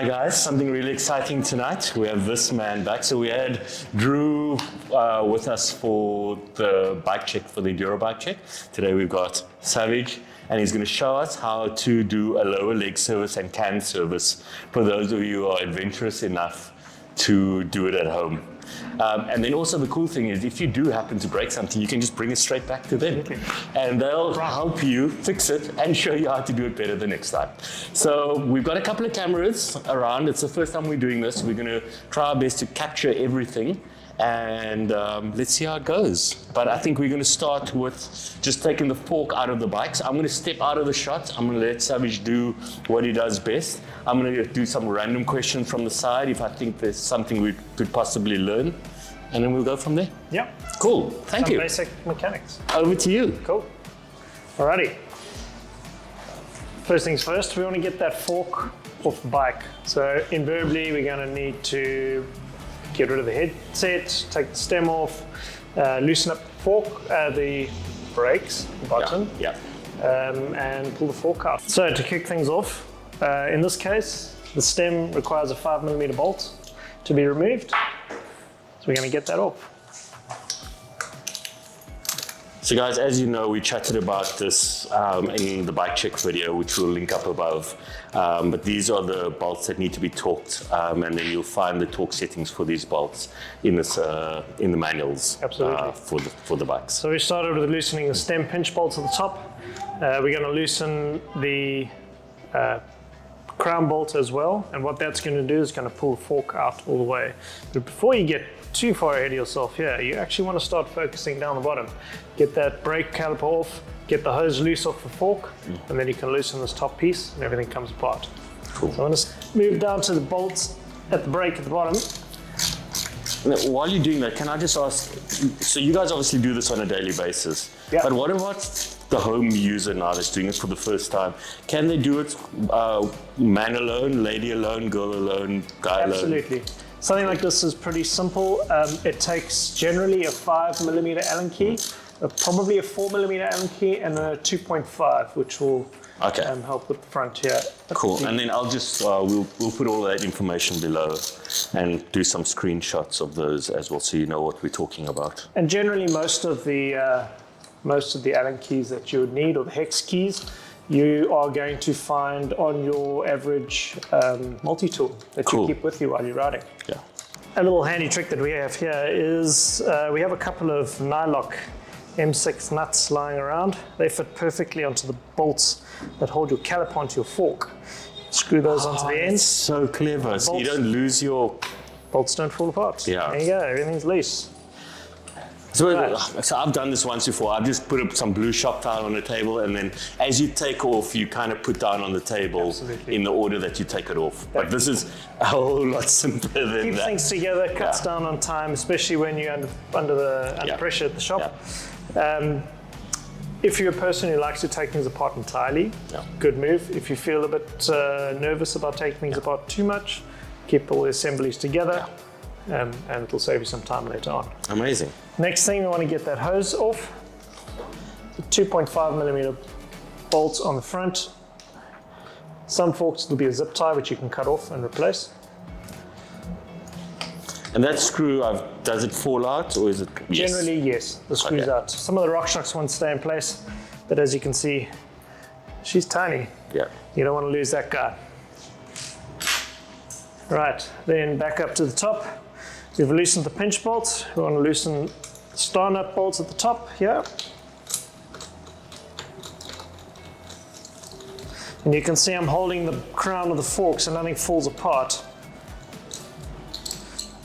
Hi guys, something really exciting tonight. We have this man back. So we had Drew with us for the bike check, for the Enduro bike check. Today we've got Savage, and he's going to show us how to do a lower leg service and can service for those of you who are adventurous enough to do it at home. And then also the cool thing is if you do happen to break something, you can just bring it straight back to them. And they'll help you fix it and show you how to do it better the next time. So we've got a couple of cameras around. It's the first time we're doing this. We're going to try our best to capture everything. And let's see how it goes. But I think we're going to start with just taking the fork out of the bikes. I'm going to step out of the shot. I'm going to let Savage do what he does best. I'm going to do some random questions from the side if I think there's something we could possibly learn. And then we'll go from there. Yeah. Cool. Thank you. Basic mechanics. Over to you. Cool. Alrighty. First things first, we want to get that fork off the bike. So invariably, we're going to need to get rid of the headset, take the stem off, loosen up the fork, the brakes, the button, and pull the fork out. So to kick things off, in this case, the stem requires a 5mm bolt to be removed. So we're going to get that off. So guys, as you know, we chatted about this in the bike check video, which we'll link up above. But these are the bolts that need to be torqued, and then you'll find the torque settings for these bolts in this in the manuals. Absolutely. For the bikes. So we started with loosening the stem pinch bolts at the top. We're going to loosen the crown bolt as well, and what that's going to do is going to pull the fork out all the way. But before you get too far ahead of yourself here, you actually want to start focusing down the bottom. Get that brake caliper off, get the hose loose off the fork, and then you can loosen this top piece and everything comes apart. Cool. So I'm going to move down to the bolts at the brake at the bottom. Now, while you're doing that, can I just ask, so you guys obviously do this on a daily basis, but what about the home user now that's doing it for the first time? Can they do it man alone, lady alone, girl alone, guy alone? Absolutely. Something like this is pretty simple. It takes generally a 5mm Allen key, probably a 4mm Allen key, and a 2.5, which will help with the front here. Cool, and then I'll just, we'll put all that information below and do some screenshots of those as well so you know what we're talking about. And generally most of the Allen keys that you would need, or the hex keys, you are going to find on your average multi-tool that you keep with you while you're riding. Yeah. A little handy trick that we have here is we have a couple of Nylock M6 nuts lying around. They fit perfectly onto the bolts that hold your caliper onto your fork. Screw those onto the ends. So clever, so you don't lose your... Bolts don't fall apart. Yeah. There you go, everything's loose. So I've done this once before. I've just put up some blue shop tile on the table, and then as you take off, you kind of put down on the table in the order that you take it off. But this is a whole lot simpler than that. Keeps things together, cuts down on time, especially when you're under pressure at the shop. If you're a person who likes to take things apart entirely, good move. If you feel a bit nervous about taking things apart too much, keep all the assemblies together. And it'll save you some time later on. Amazing. Next thing, we want to get that hose off. The 2.5mm bolts on the front. Some forks will be a zip tie, which you can cut off and replace. And that screw, does it fall out, or is it? Generally, yes, the screw's out. Some of the RockShox ones stay in place, but as you can see, she's tiny. Yeah. You don't want to lose that guy. Right, then back up to the top. We've loosened the pinch bolts. We want to loosen the star nut bolts at the top here. And you can see I'm holding the crown of the fork so nothing falls apart.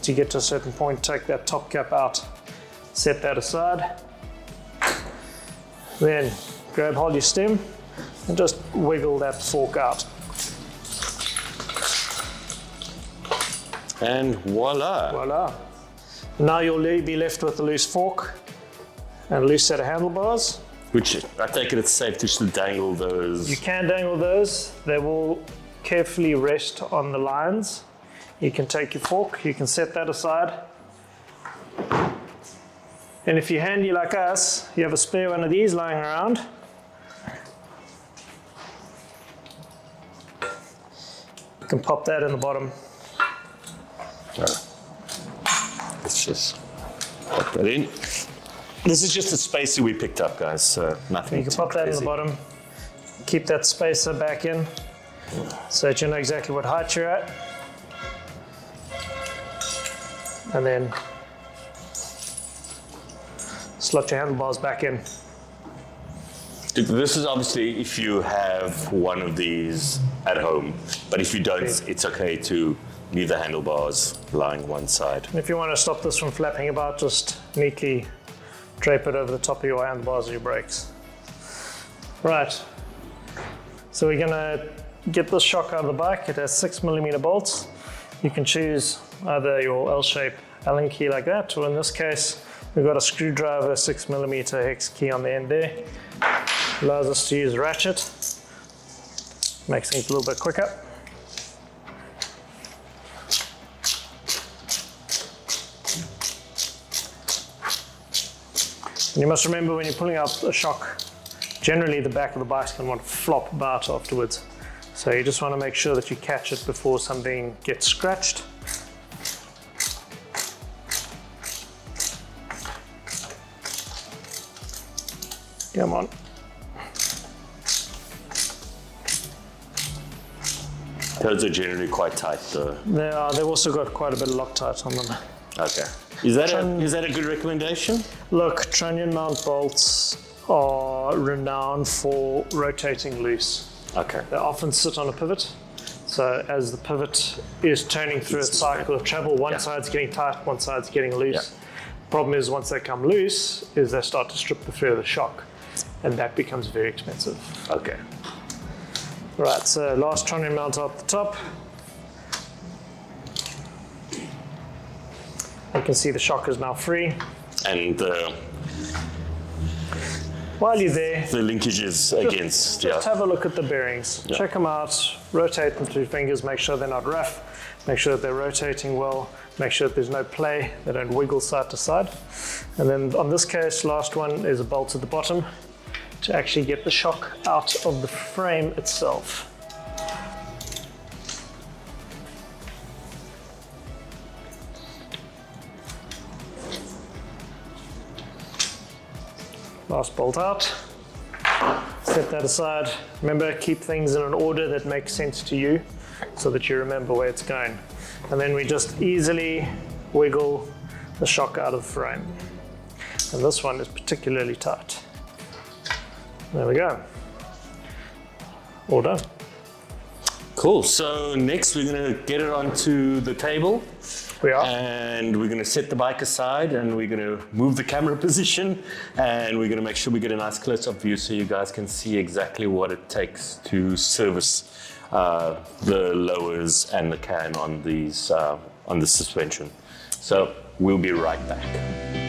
To get to a certain point, take that top cap out, set that aside. Then grab hold your stem and just wiggle that fork out. And voila. Voila. Now you'll be left with a loose fork and a loose set of handlebars. Which I take it it's safe to dangle those. You can dangle those. They will carefully rest on the lines. You can take your fork, you can set that aside. And if you're handy like us, you have a spare one of these lying around. You can pop that in the bottom. Let's just pop that in. This is just a spacer we picked up, guys, so nothing. You can pop that in the bottom. Keep that spacer back in so that you know exactly what height you're at. And then slot your handlebars back in. This is obviously if you have one of these at home, but if you don't, it's okay to leave the handlebars lying one side. And if you want to stop this from flapping about, just neatly drape it over the top of your handlebars or your brakes. Right, so we're gonna get this shock out of the bike. It has 6mm bolts. You can choose either your L-shape Allen key like that, or in this case, we've got a screwdriver 6mm hex key on the end there. Allows us to use a ratchet. Makes things a little bit quicker. And you must remember when you're pulling out a shock, generally the back of the bike's going to want to flop about afterwards. So you just want to make sure that you catch it before something gets scratched. Come on. Those are generally quite tight though. They are. They've also got quite a bit of Loctite on them. Okay. Is that a good recommendation? Look, trunnion mount bolts are renowned for rotating loose. Okay. They often sit on a pivot. So as the pivot is turning through its cycle of travel, one side's getting tight, one side's getting loose. Problem is, once they come loose, is they start to strip the thread of the shock, and that becomes very expensive. Okay. Right, so last trunnion mount up the top. You can see the shock is now free. And while you're there, the linkage is against. Just have a look at the bearings. Check them out, rotate them through your fingers, make sure they're not rough, make sure that they're rotating well, make sure that there's no play, they don't wiggle side to side. And then on this case, last one is a bolt at the bottom to actually get the shock out of the frame itself. Last bolt out, set that aside. Remember, keep things in an order that makes sense to you so that you remember where it's going. And then we just easily wiggle the shock out of the frame. And this one is particularly tight. There we go. All done. Cool, so next we're gonna get it onto the table. We are. And we're gonna set the bike aside and we're gonna move the camera position and we're gonna make sure we get a nice close-up view so you guys can see exactly what it takes to service the lowers and the cam on these on the suspension. So we'll be right back.